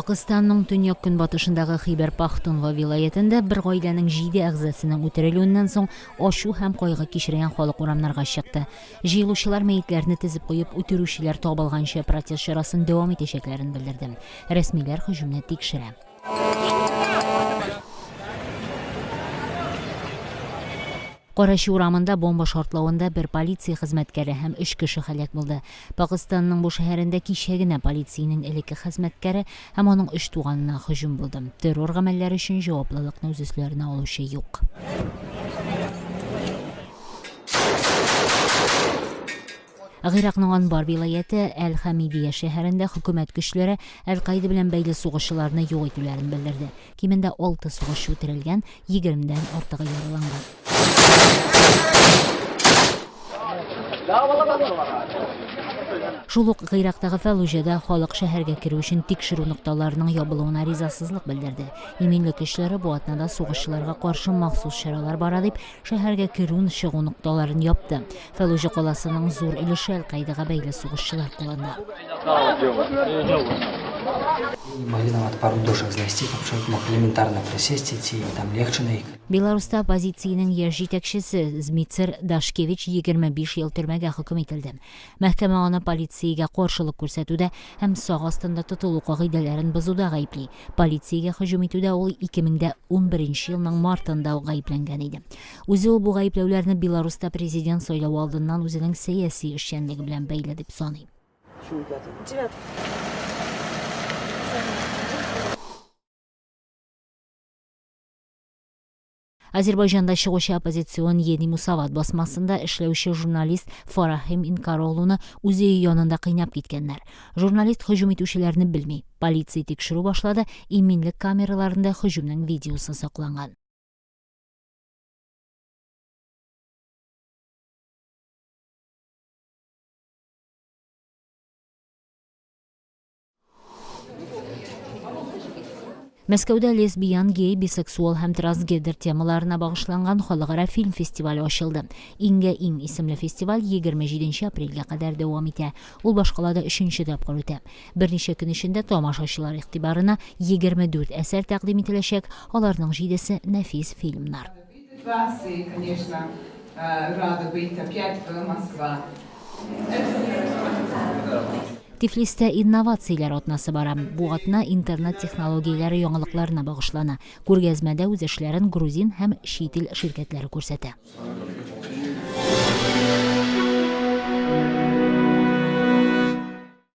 Пакистанның төньяк көнбатышындагы Хибер Пахтунхва вилаятында бер гаиләнең 7 әгъзасының үтерелүеннән соң ашу һәм кайгы кичергән халык урамнарга чыкты. Җыелучылар мәетләрне тезеп куеп, үтерүчеләр табылганча протест чарасын дәвам итәчәкләрен белдерде. Рәсмиләр һөҗүмне тикшерә. Карашы урамында бомба шартлавында бер полиция хезмәткәре һәм 3 кеше һәлак булды. Пакистанның бу шәһәрендә кичә генә полициянең элекке хезмәткәре һәм аның 3 туганына һөҗүм булды. Террор гамәлләре өчен җаваплылыкны үз өсләренә алучы юк. Гыйракның Анбар вилаяты Әл-Хамидия шәһәрендә хөкүмәт көчләре Әл-Каида белән бәйле сугышчыларны юк итүләрен белдерде. Кимендә 6 сугышчы үтерелгән, 20дән артыгы яраланган. Шул ук Гыйрактагы Фәллүҗәдә халык шәһәргә керү өчен тикшерү нокталарының ябылуына ризасызлык белдерде. Иминлек көчләре бу атнада сугышчыларга каршы махсус чаралар бара дип, шәһәргә керү чыгу нокталарын япты. Фәллүҗә каласының зур өлеше Әл-Каидага бәйле сугышчылар куллана. Могли нам пару душек занести, чтобы мог элементарно присесть, идти, там легче наиграть. Беларуста оппозициянең яшь җитәкчесе Змитер Дашкевич 25 ел төрмәгә хөкем ителде. Мәхкәмә аны полициягә каршылык күрсәтүдә һәм сак астында тотылу кагыйдәләрен бозуда гаепли. Полициягә һөҗүм итүдә ул 2011 елның мартында гаепләнгән иде. Үзе ул бу гаепләүләрне Беларуста президент сайлауы алдыннан үзенең сәяси эшчәнлеге белән бәйле дип саный. Азербайҗанда чыгучы оппозицион Ени Мусават басмасында эшләүче журналист Фарахим Инкаролуны үзе янында кыйнап киткәннәр. Журналист һөҗүм итүчеләрне белми. Полиция тикшерү башлады, иминлек камераларында һөҗүмнең видеосы сакланган. Мәскәүдә лесбиян, гей, бисексуал һәм трансгендер темаларына багышланган халыкара фильм фестивале ачылды. Иңгә иң исемле фестиваль 27 апрельгә кадәр дәвам итә. Ул башкалада 3нче тапкыр үтә. Берничә көн эчендә тамашачылар игътибарына 24 әсәр тәкъдим ителәчәк, аларның 7се нәфис фильмнар. Тифлистә инновацияләр атнасы бара. Бу атна интернет технологияләре яңалыкларына багышлана. Күргәзмәдә үз эшләрен грузин һәм чит ил ширкәтләре күрсәтә.